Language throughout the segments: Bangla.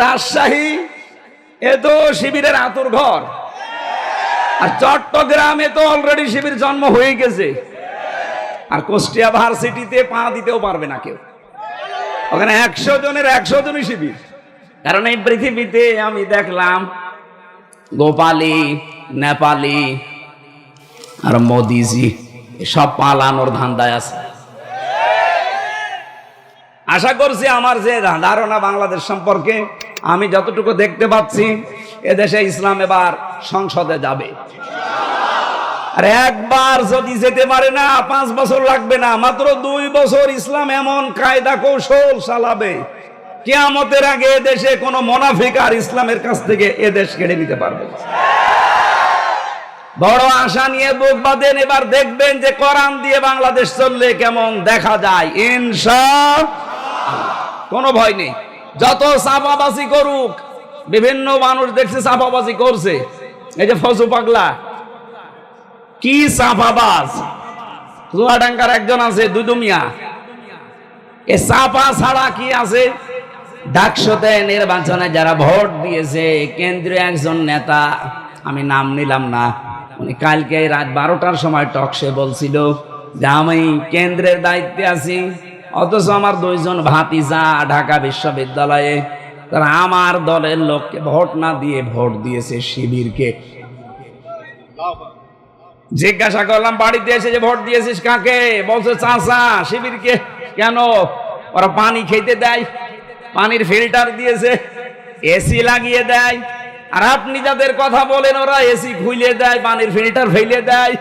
রাজশাহী এ তো শিবিরের আতুর ঘর, আর চট্টগ্রামে তো অলরেডি শিবির জন্ম হয়ে গেছে। আর কুষ্টিয়া ভার্সিটিতে পা দিতেও পারবে না কেউ, ওখানে 100 জনের 100 জনই শিবির। কারণ এই পৃথিবীতে আমি দেখলাম গোপালী, নেপালি আর মোদিজি সব পালানোর ধান্দায় আছে। আশা করছি আমার যে ধারণা বাংলাদেশ সম্পর্কে, আমি যতটুকু দেখতে পাচ্ছি, এদেশে ইসলাম এবার সংসদে যাবে। আর একবার যদি যেতে পারে না, 5 বছর লাগবে না, মাত্র 2 বছর ইসলাম এমন কায়দা কৌশল চালাবে, কিয়ামতের আগে এদেশে কোনো মুনাফিক আর ইসলামের কাছ থেকে এদেশ কেড়ে নিতে পারবে। বড় আশা নিয়ে বুক বাঁধেন, এবার দেখবেন যে কোরআন দিয়ে বাংলাদেশ চললে কেমন দেখা যায়। ইনশাআল্লাহ, কোনো ভয় নেই। যত চাপাবাজি করুক, বিভিন্ন মানুষ দেখছে চাপাবাজি করছে। এই যে ফজু পাগলা কি চাপাবাজ, চুয়াডাঙ্গার একজন আছে দুদু মিয়া, এ চাপা ছাড়া কি আছে? ডাকসুতে নির্বাচনে যারা ভোট দিয়েছে, কেন্দ্রীয় একজন নেতা, আমি নাম নিলাম না, উনি কালকে রাত 12টার সময় টকশে বলছিল যে আমি কেন্দ্রের দায়িত্বে আছি, অথচ আমার 2 জন ভাতিজা ঢাকা বিশ্ববিদ্যালয়ে, তারা আমার দলের লোককে ভোট না দিয়ে ভোট দিয়েছে শিবিরকে। জিজ্ঞাসা করলাম বাড়িতে এসে যে ভোট দিয়েছিস কাকে? বলছে চাচা শিবিরকে। কেন? ওরা পানি খেতে দেয়, পানির ফিল্টার দিয়েছে, এসি লাগিয়ে দেয়। আর আপনি যাদের কথা বলেন ওরা এসি খুলে দেয়, পানির ফিল্টার ফেলে দেয়।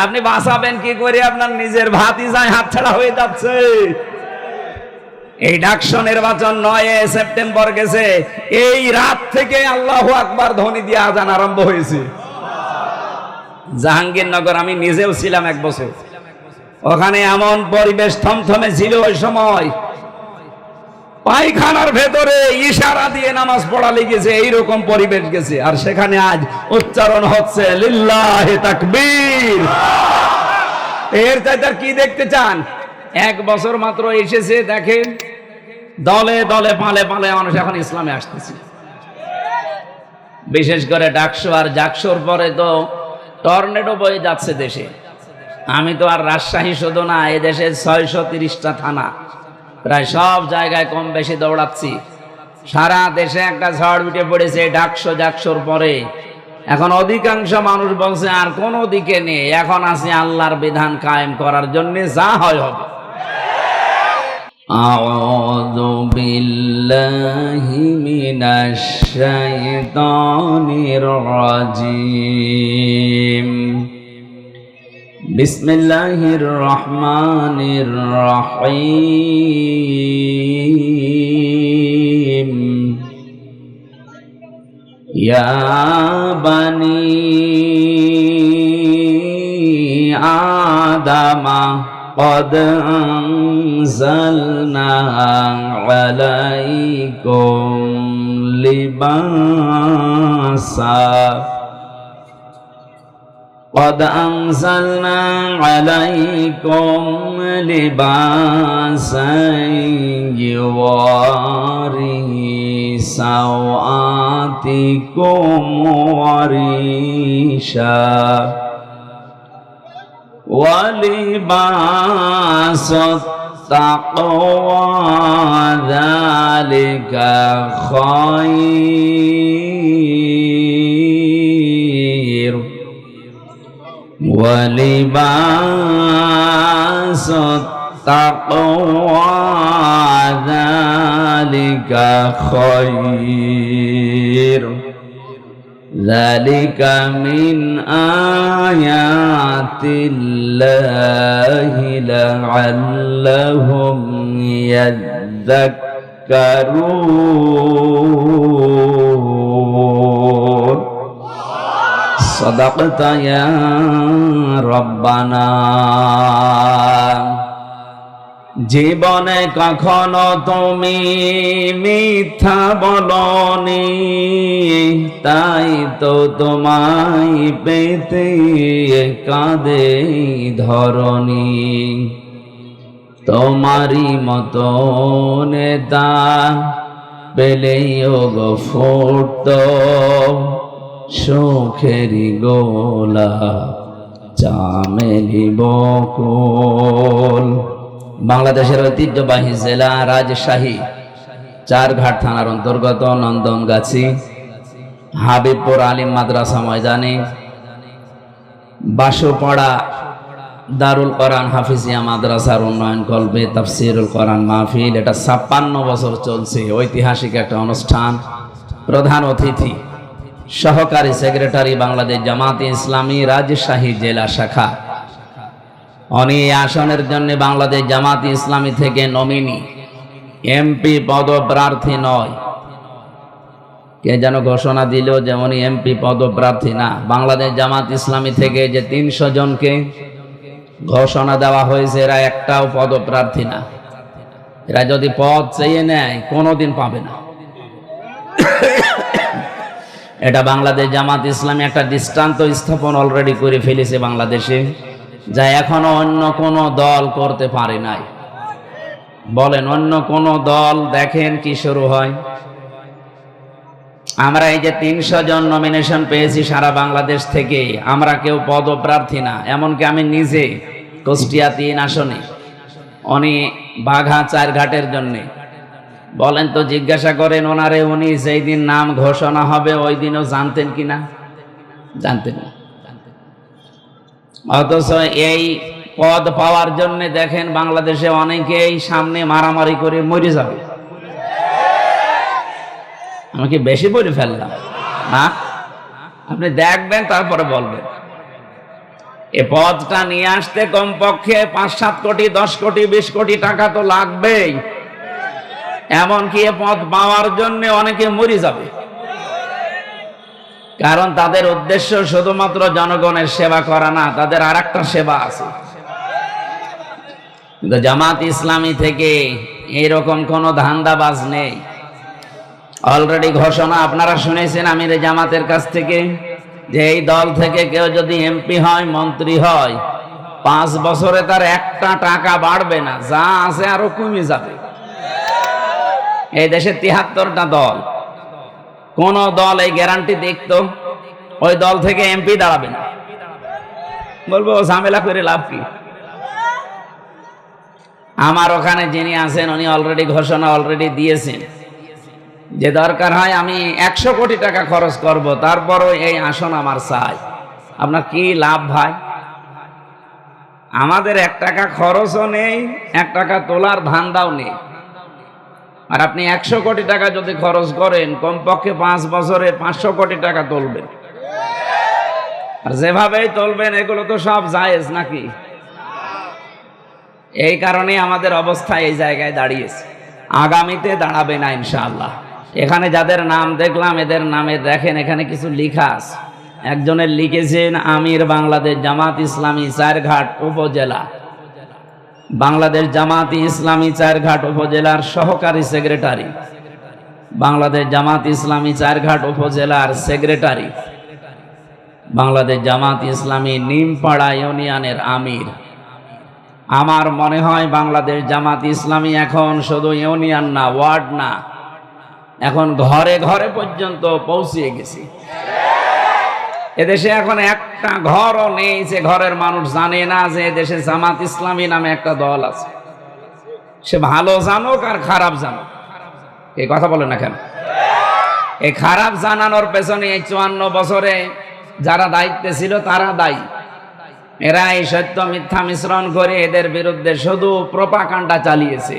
আপনি বাঁচাবেন কি করে? আপনার নিজের ভাতিজায় হাতছাড়া হয়ে যাচ্ছে। এই ডাকসু নির্বাচন 9 সেপ্টেম্বর গেছে, এই রাত থেকে আল্লাহু আকবার ধ্বনি দিয়ে আজান আরম্ভ হয়েছে। জাহাঙ্গীরনগর আমি নিজেও ছিলাম 1 বছর, ওখানে এমন পরিবেশ থমথমে ছিল। ওই সময় পায়খানার ভেতরে ইশারা দিয়ে নামাজ পড়া লেগেছে, এইরকম পরিবেশ গেছে। আর সেখানে আজ উচ্চারণ হচ্ছে লিল্লাহি তাকবীর। এর চাইতে কি দেখতে চান? 1 বছর মাত্র এসেছে, দেখেন দলে দলে পালে পালে মানুষ এখন ইসলামে আসতেছে। বিশেষ করে ডাকসু আর জাকসুর পরে তো টর্নেডো বয়ে যাচ্ছে দেশে। আমি তো আর রাজশাহী শুধু না, এই দেশের 630টা থানা, প্রায় সব জায়গায় কম বেশি দৌড়াচ্ছি। সারা দেশে একটা ঝড় উঠে পড়েছে ডাকসু জাকসুর পরে। এখন অধিকাংশ মানুষ বলছে আর কোনো দিকে নেই, এখন আছে আল্লাহর বিধান কায়েম করার জন্য, যা হয় হবে। আউযু বিল্লাহি মিনাশ শাইতানির রাজিম। বিসমিল্লাহির রহমানির রহিম। ইয়া বানি আদামা قد أنزلنا عليكم لباسا قد أنزلنا عليكم لباسا يواري سوآتكم وريشا ولباس التقوى ذلك خير ولباس التقوى ذلك خير ذلك من آيات الله لعلهم يذكرون صدقت يا ربنا। জীবনে কখনো তুমি মিথ্যা বলনি, তাই তো তোমায় পেতে কাঁদে ধরণী। তোমারই মতো নেতা পেলেই গো ফুটতো সুখেরি গোলাপ চামেলি বকুল। বাংলাদেশের ঐতিহ্যবাহী জেলা রাজশাহী, চারঘাট থানার অন্তর্গত নন্দনগাছি হাবিবপুর আলিম মাদ্রাসা ময়দানে বাসুপাড়া দারুল কোরআন হাফিজিয়া মাদ্রাসার উন্নয়ন কল্পে তাফসিরুল কোরআন মাহফিল। এটা 56 বছর চলছে, ঐতিহাসিক একটা অনুষ্ঠান। প্রধান অতিথি সহকারী সেক্রেটারি বাংলাদেশ জামাতে ইসলামী রাজশাহী জেলা শাখা। উনি এই আসনের জন্য বাংলাদেশ জামাতে ইসলামী থেকে নমিনি, এমপি পদপ্রার্থী নয়। কে যেন ঘোষণা দিল যে উনি এমপি পদপ্রার্থী না। বাংলাদেশ জামাত ইসলামী থেকে যে 300 জনকে ঘোষণা দেওয়া হয়েছে, এরা একটাও পদপ্রার্থী না। এরা যদি পদ চেয়ে নেয় কোনোদিন পাবে না। এটা বাংলাদেশ জামাত ইসলামী একটা দৃষ্টান্ত স্থাপন অলরেডি করে ফেলেছে বাংলাদেশে, যা এখনো অন্য কোনো দল করতে পারে নাই। বলেন অন্য কোন দল দেখেন কি শুরু হয়। আমরা এই যে 300 জন নমিনেশন পেয়েছি সারা বাংলাদেশ থেকে, আমরা কেউ পদপ্রার্থী না। এমনকি আমি নিজে কুষ্টিয়া 3 আসনে, উনি বাঘা 4 ঘাটের জন্যে। বলেন তো, জিজ্ঞাসা করেন ওনারে, উনি যেই দিন নাম ঘোষণা হবে ওই দিনও জানতেন কিনা? জানতেন না। অথচ এই পদ পাওয়ার জন্য দেখেন বাংলাদেশে অনেকেই সামনে মারামারি করে মরে যাবে। আমি কি বেশি বলে ফেললাম না? আপনি দেখবেন তারপরে বলবেন। এ পদটা নিয়ে আসতে কমপক্ষে 5-7 কোটি, 10 কোটি, 20 কোটি টাকা তো লাগবেই। এমনকি এ পদ পাওয়ার জন্য অনেকে মরে যাবে, কারণ তাদের উদ্দেশ্য শুধুমাত্র জনগণের সেবা করা না, তাদের আর একটা সেবা আছে। কিন্তু জামাত ইসলামী থেকে এইরকম কোন ধান্দাবাজ নেই। অলরেডি ঘোষণা আপনারা শুনেছেন আমির জামাতের কাছ থেকে, যে এই দল থেকে কেউ যদি এমপি হয়, মন্ত্রী হয়, 5 বছরে তার একটা টাকা বাড়বে না, যা আছে আরো কমে যাবে। এই দেশে 73টা দল, কোন দল এই গ্যারান্টি দেখতো ওই দল থেকে এমপি দাঁড়াবে না? বলবো ঝামেলা করে লাভ কি? আমার ওখানে যিনি আছেন উনি অলরেডি ঘোষণা অলরেডি দিয়েছেন যে দরকার হয় আমি 100 কোটি টাকা খরচ করব, তারপরও এই আসন আমার চাই। আপনার কি লাভ ভাই? আমাদের 1 টাকা খরচও নেই, 1 টাকা তোলার ধান্দাও নেই। আর আপনি 100 কোটি টাকা যদি খরচ করেন, কমপক্ষে 5 বছরে 500 কোটি টাকা তুলবেন। আর যেভাবেই তুলবেন এগুলো তো সব জায়েজ নাকি? এই কারণে আমাদের অবস্থা এই জায়গায় দাঁড়িয়েছে। আগামীতে দাঁড়াবে না ইনশাআল্লাহ। এখানে যাদের নাম দেখলাম, এদের নামে দেখেন এখানে কিছু লেখা আছে। একজনের লিখেছেন আমির বাংলাদেশ জামাত ইসলামী 4 ঘাট উপজেলা, বাংলাদেশ জামাত ইসলামী 4 ঘাট উপজেলার সহকারী সেক্রেটারি, বাংলাদেশ জামাত ইসলামী 4 ঘাট উপজেলার সেক্রেটারি, বাংলাদেশ জামাত ইসলামী নিমপাড়া ইউনিয়নের আমির। আমার মনে হয় বাংলাদেশ জামাত ইসলামী এখন শুধু ইউনিয়ন না, ওয়ার্ড না, এখন ঘরে ঘরে পর্যন্ত পৌঁছিয়ে গেছে। এদেশে এখন একটা ঘরও নেই যে ঘরের মানুষ জানে না যে এদেশে জামাত ইসলামী নামে একটা দল আছে। সে ভালো জানুক আর খারাপ জানুক, এই কথা বলে না কেন? এই খারাপ জানানোর পেছনে এই 54 বছরে যারা দায়িত্বে ছিল তারা দায়ী। এরা এই সত্য মিথ্যা মিশ্রণ করে এদের বিরুদ্ধে শুধু প্রোপাগান্ডা চালিয়েছে।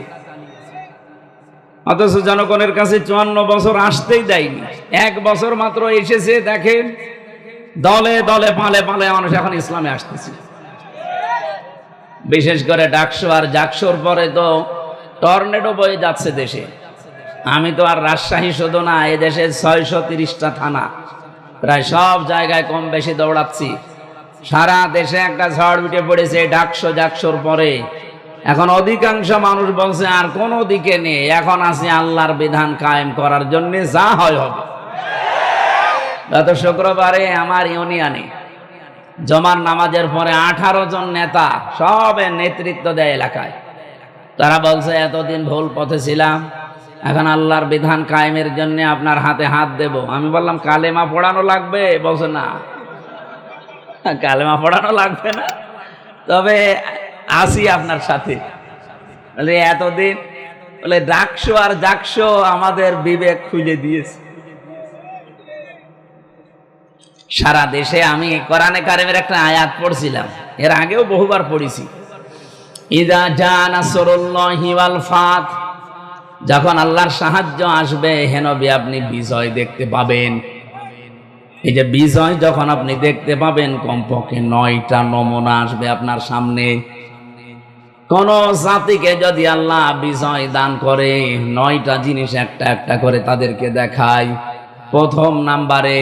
অথচ জনগণের কাছে 54 বছর আসতেই দেয়নি। 1 বছর মাত্র এসেছে, দেখেন দলে দলে পালে পালে মানুষ এখন ইসলামে আসতেছে। বিশেষ করে ডাকসু আর জাকসুর পরে তো টর্নেডো বয়ে যাচ্ছে দেশে। আমি তো আর রাজশাহী শুধু না, এই দেশে 630টা থানা, প্রায় সব জায়গায় কম বেশি দৌড়াচ্ছি। সারা দেশে একটা ঝড় উঠে পড়েছে ডাকসু জাকসুর পরে। এখন অধিকাংশ মানুষ বলছে আর কোন দিকে নেই, এখন আছে আল্লাহর বিধান কায়েম করার জন্য, যা হয় হবে। গত শুক্রবারে আমার ইউনিয়নে জমার নামাজের পরে 18 জন নেতা সবের নেতৃত্ব দেয় এলাকায়। তারা বলছে এতদিন ভুল পথে ছিলাম, এখন আল্লাহর বিধান কায়েমের জন্য আপনার হাতে হাত দেব। আমি বললাম কালেমা পড়ানো লাগবে, বলছে না কালেমা পড়ানো লাগবে না, তবে আসি আপনার সাথে। বলে এতদিন বলে ডাকশো আর জাকশো আমাদের বিবেক খুলে দিয়েছে। সারা দেশে আমি কোরআনে কারিমের একটা আয়াত পড়ছিলাম, এর আগেও বহুবার পড়েছি। ইযা জা নাসরুল্লাহি ওয়াল ফাত, যখন আল্লাহর সাহায্য আসবে হে নবী আপনি বিজয় দেখতে পাবেন। এই যে বিজয় যখন আপনি দেখতে পাবেন, কমপক্ষে 9টা নমুনা আসবে আপনার সামনে। কোন জাতিকে যদি আল্লাহ বিজয় দান করে, 9টা জিনিস একটা একটা করে তাদেরকে দেখায়। প্রথম নাম্বারে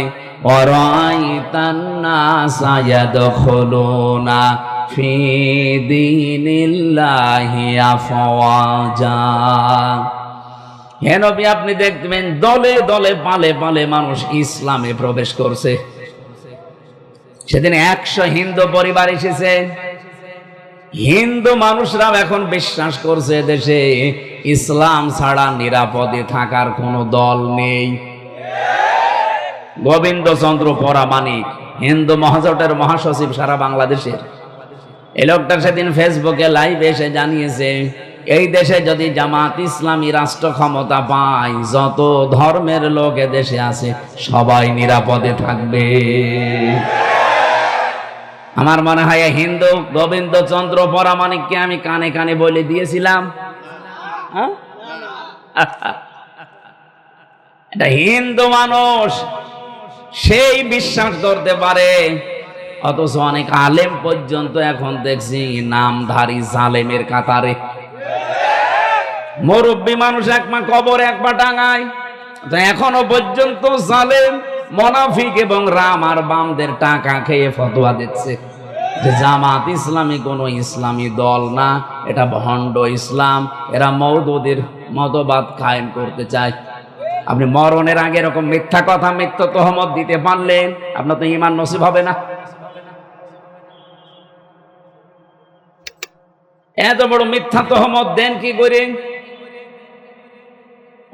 ওয়ারাইতান নাসা ইয়াদখুলুনা ফি দীনিল্লাহি আফওয়াজা, হে নবী আপনি দেখবেন দলে দলে পালে পালে মানুষ ইসলামে প্রবেশ করছে। সেদিন 100 হিন্দু পরিবার এসেছে। হিন্দু মানুষরাও এখন বিশ্বাস করছে দেশে ইসলাম ছাড়া নিরাপদে থাকার কোনো দল নেই। গোবিন্দ চন্দ্র পরামানিক, হিন্দু মহাজোটের মহাসচিব সারা বাংলাদেশের, এই লোকটা সেদিন ফেসবুকে লাইভে এসে জানিয়েছে এই দেশে যদি জামাত ইসলামী রাষ্ট্র ক্ষমতা পায়, যত ধর্মের লোক দেশে আছে সবাই নিরাপদে থাকবে। আমার মনে হয় হিন্দু গোবিন্দ চন্দ্র পরামানিককে আমি কানে কানে বলে দিয়েছিলাম। এটা হিন্দু মানুষ, সেই বিশ্বাস করতে পারে, অথচ অনেক আলেম পর্যন্ত এখন দেখছি নামধারী জালেমের কাতারে। মুরব্বী মানুষ এক পা কবর এক পা টাঙায়, এখনো পর্যন্ত জালেম মুনাফিক এবং রাম আর বামদের টাকা খেয়ে ফতোয়া দিচ্ছে যে জামাত ইসলামী কোনো ইসলামী দল না, এটা ভণ্ড ইসলাম, এরা মওদুদের মতবাদ কায়েম করতে চায়। আপনি মরণের আগে এরকম মিথ্যা কথা মিথ্যা তহমত দিতে পারলেন, আপনার তো ঈমান নসিব হবে না। এত বড় মিথ্যা তহমত দেন কি করে?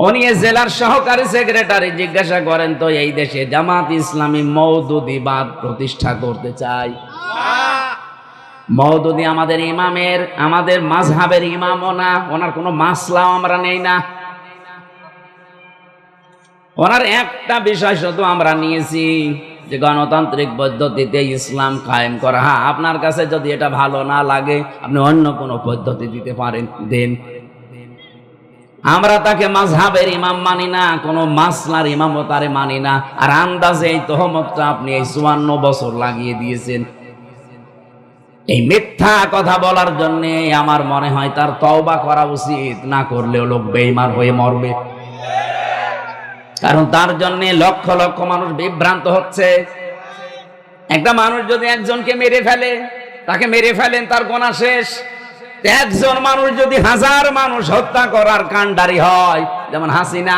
উনি জেলার সহকারী সেক্রেটারি, জিজ্ঞাসা করেন তো এই দেশে জামাত ইসলামী মওদুদিবাদ প্রতিষ্ঠা করতে চায়। মওদুদি আমাদের ইমামের, আমাদের মাযহাবের ইমামও না, ওনার কোনো মাসলাও আমরা নেই না। ওনার একটা বিষয় শুধু আমরা নিয়েছি যে গণতান্ত্রিক পদ্ধতিতে ইসলাম কায়েম করা। হ্যাঁ, আপনার কাছে যদি এটা ভালো না লাগে আপনি অন্য কোনো পদ্ধতি দিতে পারেন, দেন। আমরা তাকে মাযহাবের ইমাম মানি না, কোনো মাসলার ইমামও তারে মানি না। আর আন্দাজে এই তহমতটা আপনি এই 54 বছর লাগিয়ে দিয়েছেন। এই মিথ্যা কথা বলার জন্য আমার মনে হয় তার তওবা করা উচিত, না করলেও লোক বেঈমান হয়ে মরবে। কারণ তার জন্য লক্ষ লক্ষ মানুষ বিভ্রান্ত হচ্ছে। একটা মানুষ যদি একজনকে মেরে ফেলে, তাকে মেরে ফেলেন, তার গুনাহ শেষ। একজন মানুষ যদি 1000 মানুষ হত্যা করার কাণ্ডারি হয়, যেমন হাসিনা,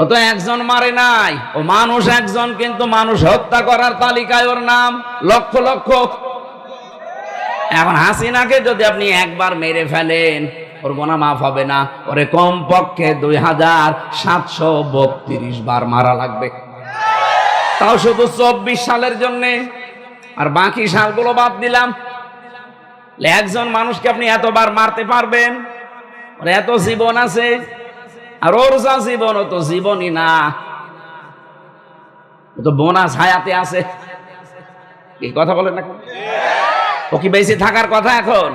ও তো একজন মারে নাই, ও মানুষ একজন, কিন্তু মানুষ হত্যা করার তালিকায় ওর নাম লক্ষ লক্ষ। এখন হাসিনাকে যদি আপনি একবার মেরে ফেলেন, ওর গুনাহ মাফ হবে না, ওরে কমপক্ষে 2732 বার মারা লাগবে, তাও শুধু 24 সালের জন্যে, আর বাকি সালগুলো বাদ দিলাম। একজন মানুষকে আপনি এতবার মারতে পারবেন? ওর এত জীবন আছে, আর ওর যা জীবন ও তো জীবনই না, ও তো বোনাস হায়াতে আছে। এই কথা বলেন না, ও কি বেঁচে থাকার কথা? এখন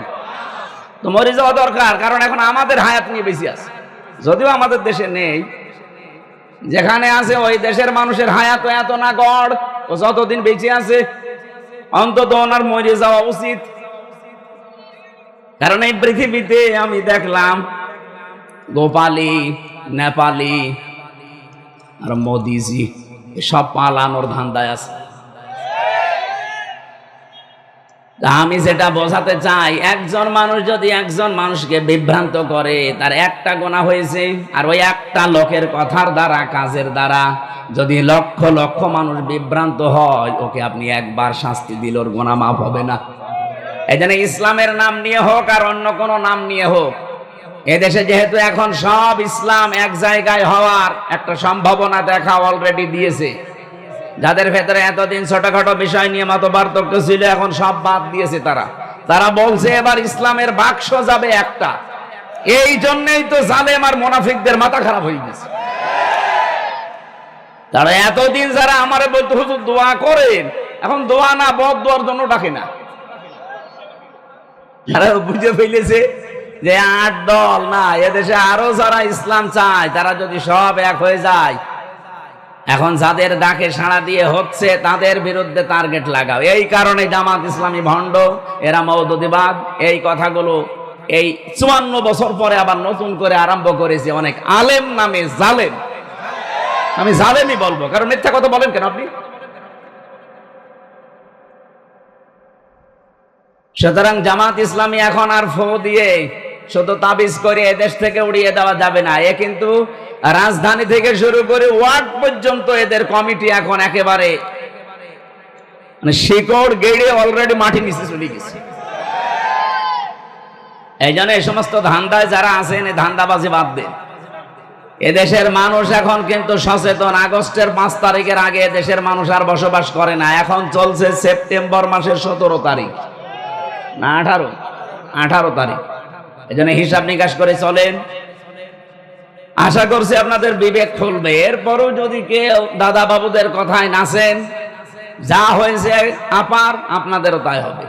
তো মরে যাওয়া দরকার, কারণ এখন আমাদের হায়াত নিয়ে বেশি আছে। যদিও আমাদের দেশে নেই, যেখানে আছে ওই দেশের মানুষের হায়াত এত না গড়, ও যতদিন বেঁচে আছে অন্তত ওনার মরে যাওয়া উচিত। কারণ এই পৃথিবীতে আমি দেখলাম গোপালী, নেপালি আর মোদিজি সব পালানোর ধান্দায় আছে। আমি যেটা বোঝাতে চাই, একজন মানুষ যদি একজন মানুষকে বিভ্রান্ত করে, তার একটা গুনাহ হয়েছে, আর ওই একটা লোকের কথার দ্বারা, কাজের দ্বারা যদি লক্ষ লক্ষ মানুষ বিভ্রান্ত হয়, ওকে আপনি একবার শাস্তি দিলে ওর গুনাহ মাফ হবে না। এই জন্য ইসলামের নাম নিয়ে হোক আর অন্য কোনো নাম নিয়ে হোক, এদেশে যেহেতু এখন সব ইসলাম এক জায়গায় হওয়ার একটা সম্ভাবনা দেখা অলরেডি দিয়েছে, যাদের ভেতরে এতদিন ছোটখাটো বিষয় নিয়ে মতপার্থক্য ছিল এখন সব বাদ দিয়েছে। তারা বলছে এবার ইসলামের বাক্স যাবে একটা। এই জন্যই তো জালেম আর মুনাফিকদের মাথা খারাপ হয়ে গেছে। তারা এতদিন যারা আমারে বলতে হুজুর দোয়া করেন, এখন দোয়া না বদ দোয়ার জন্য ডাকে না। তারা বুঝে ফেলেছে যে 8 দল না, এদেশে আরো যারা ইসলাম চায় তারা যদি সব এক হয়ে যায়, এখন যাদের ডাকে সাড়া দিয়ে হচ্ছে তাদের বিরুদ্ধে টার্গেট লাগাও। এই কারণে জামাত ইসলামী ভণ্ড, এরা মওদুদিবাদ, এই কথাগুলো এই 54 বছর পরে আবার নতুন করে আরম্ভ করেছে অনেক আলেম নামে জালেম। আমি জালেমই বলবো, কারণ মিথ্যা কথা বলেন কেন আপনি? সুতরাং জামাত ইসলামী এখন আর ফো দিয়ে শুধু তাবিজ করে এদেশ থেকে উড়িয়ে দেওয়া যাবে না। এ কিন্তু রাজধানী থেকে শুরু করে ওয়ার্ড পর্যন্ত এদের কমিটি এখন একেবারে শিকড় গেড়ে অলরেডি মাটি নিচে চলে গেছে। এই জন্য এই সমস্ত ধান্দায় যারা আছেন এই ধান্দাবাজি বাদ দেন। এদেশের মানুষ এখন কিন্তু সচেতন। আগস্টের 5 তারিখের আগে দেশের মানুষ আর বসবাস করে না। এখন চলছে সেপ্টেম্বর মাসের 17 তারিখ না 18 তারিখ। এই জন্য হিসাব নিকাশ করে চলেন। আশা করছি আপনাদের বিবেক খুলবে। এরপরও যদি কেউ দাদা বাবুদের কথায় নাচেন, যা হয়েছে আপার আপনাদেরও তাই হবে।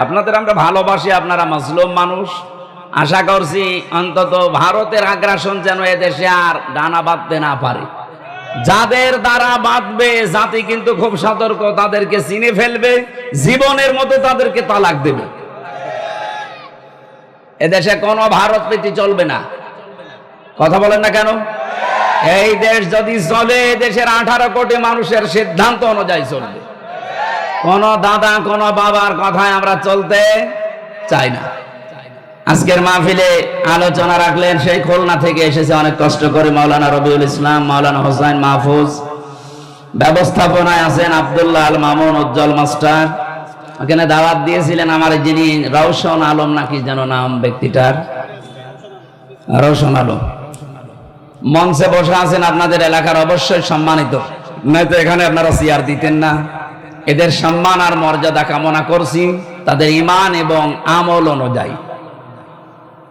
আপনাদের আমরা ভালোবাসি, আপনারা মজলুম মানুষ। আশা করছি অন্তত ভারতের আগ্রাসন যেন এদেশে আর ডানা বাঁধতে না পারে। যাদের দ্বারা বাঁধবে জাতি কিন্তু খুব সতর্ক, তাদেরকে চিনে ফেলবে, জীবনের মতো তাদেরকে তালাক দেবে। এদেশে কোনো ভারত প্রীতি চলবে না। কথা বলেন না কেন? এই দেশ যদি চলে, দেশের 18 কোটি মানুষের সিদ্ধান্ত অনুযায়ী চলবে। কোন দাদা কোন বাবার কথায় আমরা চলতে চাই না। আজকের মাহফিলে আলোচনা রাখলেন সেই খুলনা থেকে এসেছে অনেক কষ্ট করে মাওলানা রবিউল ইসলাম, মাওলানা হোসাইন মাহফুজ। ব্যবস্থাপনায় আছেন আব্দুল্লাহ আল মামুন উজ্জ্বল মাস্টার। ওখানে দাওয়াত দিয়েছিলেন আমার যিনি রওশন আলম নাকি যেন নাম ব্যক্তিটার, রওশন আলম। মঞ্চে বসে আছেন আপনাদের এলাকার অবশ্যই সম্মানিত, নয়তো এখানে আপনারা চেয়ার দিতেন না। এদের সম্মান আর মর্যাদা কামনা করছি তাদের ঈমান এবং আমল অনুযায়ী।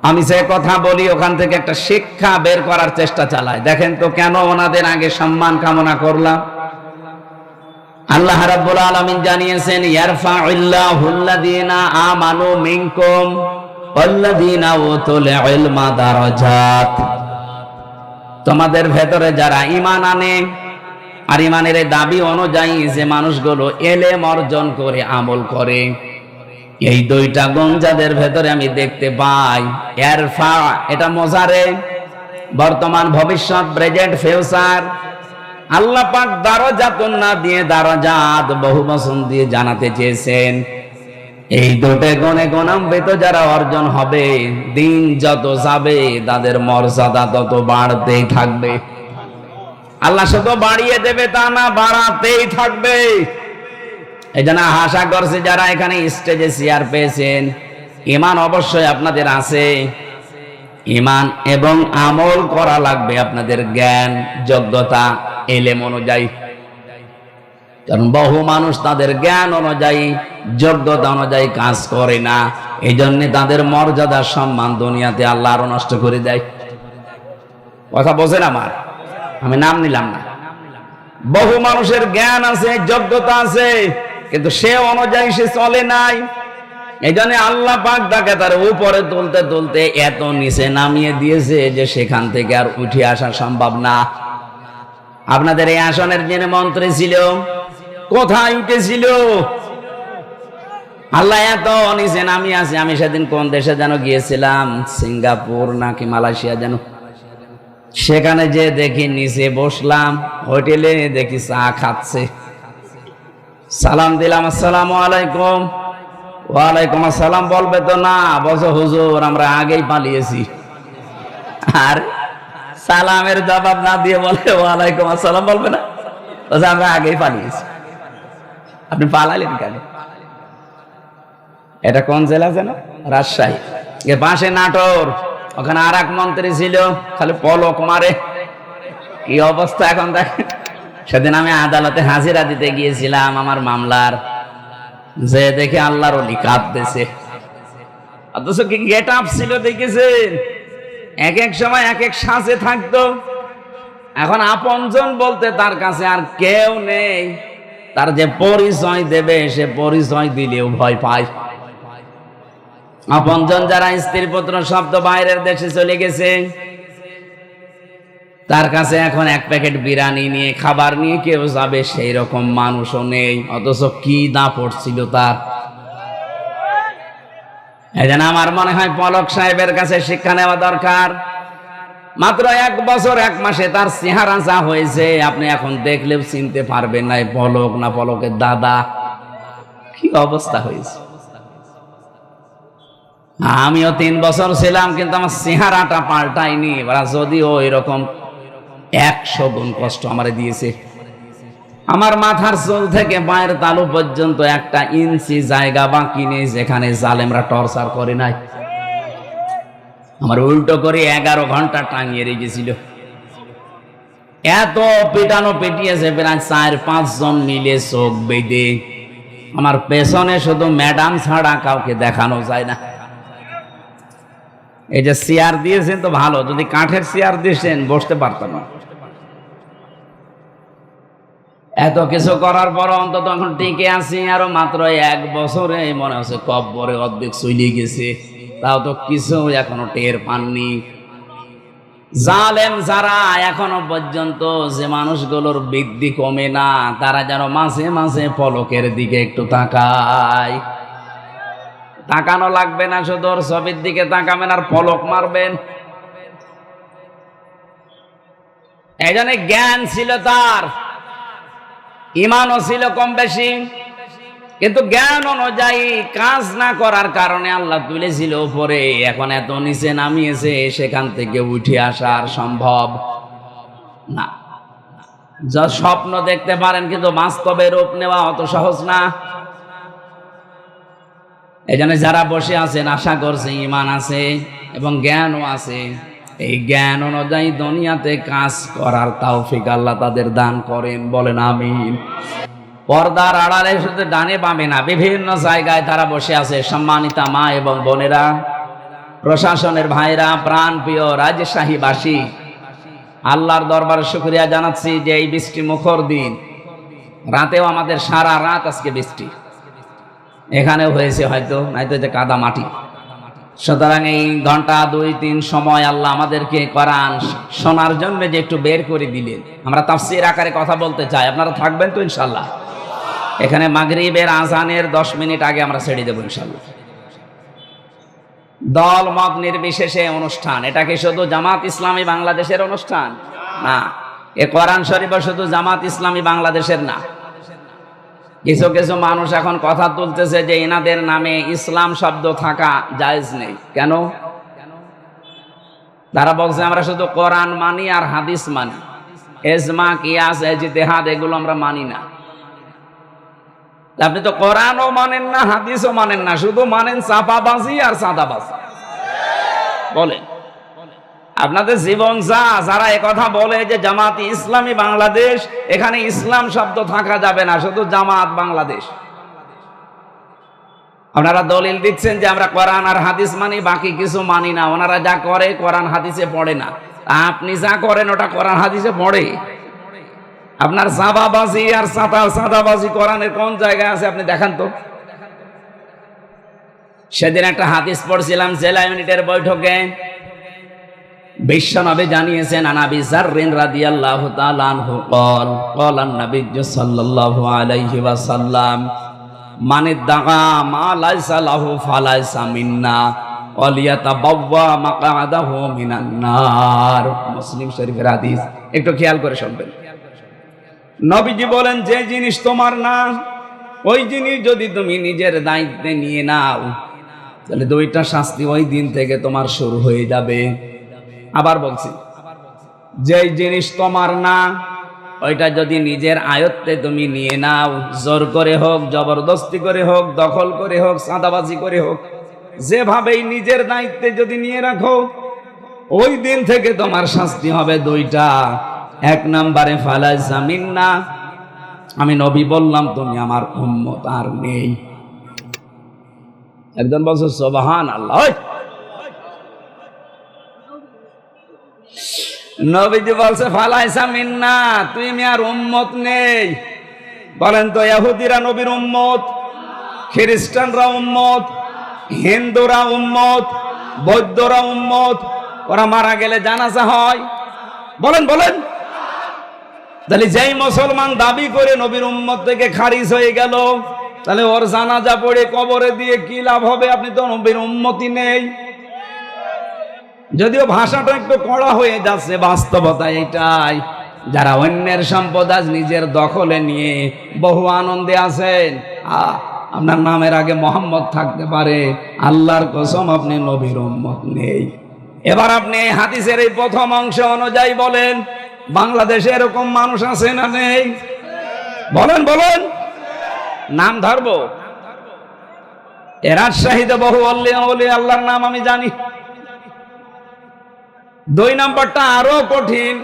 আমি যে কথা বলি ওখান থেকে একটা শিক্ষা বের করার চেষ্টা চালাই। দেখেন তো কেন ওনাদের আগে সম্মান কামনা করলাম। আল্লাহ রাব্বুল আলামিন জানিয়েছেন, ইয়ারফাউল্লাহুল্লাযীনা আমানু মিনকুম ওয়াল্লাযীনা উতুল ইলমা দারাজাত। তোমাদের ভেতরে যারা ঈমান আনে আর ঈমানের দাবি অনুযায়ী যে মানুষগুলো ইলম অর্জন করে আমল করে, এই দুইটা গুণ যাদের ভেতরে আমি দেখতে পাই। ইয়ারফা এটা মোজারে, বর্তমান ভবিষ্যৎ, প্রেজেন্ট ফিউচার। আল্লাহ পাক দারাজাতুন না দিয়ে দারাজাত বহুবচন দিয়ে জানাতে চেয়েছেন। এই দুটো গুণে গুণান্বিত যারা অর্জন হবে, দিন যত যাবে তাদের মর্যাদা তত বাড়তেই থাকবে। আল্লাহ শুধু বাড়িয়ে দেবে তা না, বাড়াতেই থাকবে। এই জন্য আশা করছি যারা এখানে স্টেজে চেয়ার পেয়েছেন, ঈমান অবশ্যই আপনাদের আছে। ঈমান এবং আমল করা লাগবে আপনাদের জ্ঞান যোগ্যতা ইলম অনুযায়ী। কারণ বহু মানুষ তাদের জ্ঞান অনুযায়ী যোগ্যতা অনুযায়ী কাজ করে না, এই জন্য তাদের মর্যাদা সম্মান দুনিয়াতে আল্লাহ আরো নষ্ট করে দেয়। কথা বোঝেন আমার? আমি নাম নিলাম না। বহু মানুষের জ্ঞান আছে, যোগ্যতা আছে, কিন্তু সে অনুযায়ী সে চলে নাই। এই জন্য আল্লাহ পাক তাকে তার উপরে তুলতে তুলতে এত নিচে নামিয়ে দিয়েছে যে সেখান থেকে আর উঠে আসা সম্ভব না। আপনাদের এই আসনের যিনি মন্ত্রী ছিল, কোথায় উঠেছিল? আল্লাহ এত নিচে নামিয়ে আছে। আমি সেদিন কোন দেশে যেন গিয়েছিলাম, সিঙ্গাপুর নাকি মালয়েশিয়া যেন, সেখানে যে দেখি নিচে বসলাম, হোটেলে দেখি চা খাচ্ছে। সালাম দিলাম, আসসালামু আলাইকুম। ওয়ালাইকুম আসসালাম বলবে তো না, বলছো হুজুর আমরা আগেই পালিয়েছি। আর সালামের জবাব না দিয়ে বলে ওয়ালাইকুম আসসালাম বলবে না, বলছে আমরা আগেই পালিয়েছি। আপনি পালালেন কেন? এটা কোন জেলা যেন? রাজশাহী। এর পাশে নাটোর। ওখানে আর এক মন্ত্রী ছিল, খালি পলক মারে। কি অবস্থা এখন দেখেন। সেদিন আমি আদালতে হাজিরা দিতে গিয়েছিলাম আমার মামলার, যে দেখে আল্লাহর ওলি কাঁদতেছে, অথচ কি গেট আপ ছিল দেখেছেন, এক এক সময় এক এক সাজে থাকতো। এখন আপনজন বলতে তার কাছে আর কেউ নেই, তার যে পরিচয় দেবে সে পরিচয় দিলেও ভয় পায়। আপনজন যারা স্ত্রী পুত্র শব্দ বাইরের দেশে চলে গেছে, তার কাছে এখন এক প্যাকেট বিরিয়ানি নিয়ে খাবার নিয়ে কেউ যাবে সেই রকম মানুষও নেই, অথচ কি দাপট ছিল তার। এই জন্য আমার মনে হয় পলক সাহেবের কাছে শিক্ষা নেওয়া দরকার। মাত্র 1 বছর 1 মাসে তার চেহারা যা হয়েছে, আপনি এখন দেখলেও চিনতে পারবেন না পলক না পলকের দাদা। কি অবস্থা হয়েছে। আমিও 3 বছর ছিলাম, কিন্তু আমার চেহারাটা পাল্টায়নি। এবার যদিও এরকম 100 গুণ কষ্ট আমারে দিয়েছে। আমার মাথার চুল থেকে পায়ের তালু পর্যন্ত 1 ইঞ্চি জায়গা বাকি নেই যেখানে জালেমরা টর্চার করে নাই। আমার উল্টো করে 11 ঘন্টা টাঙিয়ে রেখেছিল। এত পিটানো পিটিয়েছে, প্রায় 4-5 জন মিলে চোখ বেঁধে। আমার পেছনে শুধু ম্যাডাম ছাড়া কাউকে দেখানো যায় না। এই যে চেয়ার দিয়েছেন তো ভালো, যদি কাঠের চেয়ার দিয়েছেন বসতে পারতাম না। এত কিছু করার পর অন্তত এখন টিকে আছি। আরো মাত্র 1 বছরে মনে হচ্ছে কব্বরে অর্ধেক চলে গেছে, তাও তো কিছু এখনো টের পাননি। জালেম যারা এখনো পর্যন্ত, যে মানুষগুলোর বৃদ্ধি কমে না, তারা যেন মাঝে মাঝে পলকের দিকে একটু তাকায়। তাকানো লাগবে না, শুধু ওর ছবির দিকে তাকাবেন আর পলক মারবেন। এই জন্য জ্ঞান ছিল তার, ইমানও ছিল কম বেশি, কিন্তু জ্ঞান অনুযায়ী কাজ না করার কারণে আল্লাহ তুলেছিল উপরে। এখন এত নিচে নামিয়েছে, সেখান থেকে উঠে আসা আর সম্ভব না। যা স্বপ্ন দেখতে পারেন, কিন্তু বাস্তবে রূপ নেওয়া অত সহজ না। এই জন্য যারা বসে আছেন আশা করছে ইমান আছে এবং জ্ঞানও আছে। এই জ্ঞান অনুযায়ী দুনিয়াতে কাজ করার তৌফিক আল্লাহ তাদের দান করেন, বলেন আমিন। পর্দার আড়ালে শুধু ডানে বামে না, বিভিন্ন জায়গায় তারা বসে আছে। সম্মানিতা মা এবং বোনেরা, প্রশাসনের ভাইরা, প্রাণ প্রিয় রাজশাহীবাসী, আল্লাহর দরবারে শুকরিয়া জানাচ্ছি যে এই বৃষ্টি মুখর দিন, রাতেও আমাদের সারা রাত আজকে বৃষ্টি, এখানেও হয়েছে হয়তো, নয়তো যে কাদা মাটি। সুতরাং এই ঘন্টা 2-3 সময় আল্লাহ আমাদেরকে কোরআন শোনার জন্য যে একটু বের করে দিলেন। আমরা তাফসীর আকারে কথা বলতে চাই, আপনারা থাকবেন তো ইনশাল্লাহ। এখানে মাগরিবের আজানের 10 মিনিট আগে আমরা ছেড়ে দেবো ইনশাল্লাহ। দল মত নির্বিশেষে অনুষ্ঠান। এটা কি শুধু জামাত ইসলামী বাংলাদেশের অনুষ্ঠান না, এ কোরআন শরীফ শুধু জামাত ইসলামী বাংলাদেশের না। কিছু কিছু মানুষ এখন কথা তুলতেছে যে এনাদের নামে ইসলাম শব্দ থাকা জায়েজ নেই। কেন? তারা বলছে আমরা শুধু কোরআন মানি আর হাদিস মানি, ইজমা, কিয়াস, ইজতিহাদ এগুলো আমরা মানি না। আপনি তো কোরআনও মানেন না, হাদিসও মানেন না, শুধু মানেন চাপাবাজি আর চাঁদাবাজি। বলেন আপনাদের জীবন যারা একথা বলে যে জামাত ইসলামী বাংলাদেশ, এখানে ইসলাম শব্দ থাকা যাবে না, শুধু জামাত বাংলাদেশ। আপনারা দলিল দিচ্ছেন যে আমরা কোরআন আর হাদিস মানি, বাকি কিছু মানি না। ওনারা যা করে কোরআন হাদিসে পড়ে না, আপনি যা করেন ওটা কোরআন হাদিসে পড়ে। আপনার চাঁদাবাজি আর চাঁদাবাজি কোরআনের কোন জায়গায় আছে আপনি দেখান তো। সেদিন একটা হাদিস পড়ছিলাম জেলা ইউনিটের বৈঠকে, বিশ্বনবী জানিয়েছেন, আনাবি যাররিন রাদিয়াল্লাহু তাআলা আনহু قال قال النبي صلى الله عليه وسلم من ادعى ما ليس له فليس منا وليتبوأ مقعده من النار। মুসলিম শরীফের হাদিস, একটু খেয়াল করে শুনবেন। নবীজি বলেন, যে জিনিস তোমার না, ওই জিনিস যদি তুমি নিজের দায়িত্বে নিয়ে নাও, তাহলে 2টা শাস্তি ওই দিন থেকে তোমার শুরু হয়ে যাবে। আবার বলছি, যে জিনিস তোমার না, ওইটা যদি নিজের আয়ত্তে তুমি নিয়ে নাও, জোর করে হোক, জবরদস্তি করে হোক, দখল করে হোক, চাঁদাবাজি করে হোক, যেভাবেই নিজের দায়িত্বে যদি নিয়ে রাখো, ওই দিন থেকে তোমার শাস্তি হবে দুইটা। এক নম্বরে ফালাইসা মিন্না, আমি নবী বললাম তুমি আমার উম্মত আর নেই। একজন বলছে সুবহানাল্লাহ। নবীজি বলছে ফালাইসা মিন্না, তুমি আর উম্মত নেই। বলেন তো ইহুদিরা নবীর উম্মত, খ্রিস্টানরা উম্মত, হিন্দুরা উম্মত, বৌদ্ধরা উম্মত। ওরা মারা গেলে জানাজা হয়? বলেন বলেন। তাহলে যেই মুসলমান দাবি করে নবীর উম্মত থেকে খারিজ হয়ে গেল, তাহলে ওর জানাজা পড়ে কবরে দিয়ে কি লাভ হবে? আপনি তো নবীর উম্মতই নেই। যদিও ভাষাটা একটু কড়া হয়ে যাচ্ছে, বাস্তবতা এটাই। যারা অন্যের সম্পদ আজ নিজের দখলে নিয়ে বহু আনন্দে আছেন, আপনার নামের আগে মোহাম্মদ থাকতে পারে, আল্লাহর কসম আপনি নবীর উম্মত নেই। এবার আপনি হাদিসের এই প্রথম অংশ অনুযায়ী বলেন, বাংলাদেশে এরকম মানুষ আছে না নেই? বলেন বলেন, নাম ধরবো। এ রাজশাহীতে বহু আল্লাহর নাম আমি জানি। দুই নম্বরটা আরো কঠিন,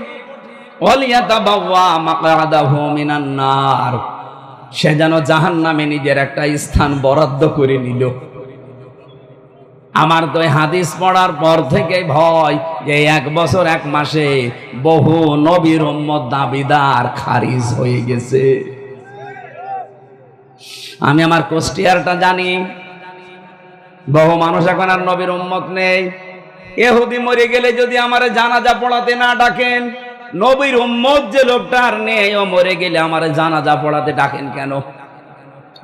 সে যেন জাহান্নামে নিজের একটা স্থান বরাদ্দ করে নিল। আমার তো হাদিস পড়ার পর থেকে ভয় যে 1 বছর 1 মাসে বহু নবীর উম্মত দাবিদার খারিজ হয়ে গেছে। আমি আমার কুষ্টিয়ারটা জানি, বহু মানুষ এখন আর নবীর উম্মত নেই। ইহুদি মরে গেলে যদি আমার জানাজা পড়াতে না ডাকেন, নবীর উম্মত যে লোকটা আর নেই, ও মরে গেলে আমার জানাজা পড়াতে ডাকেন কেন?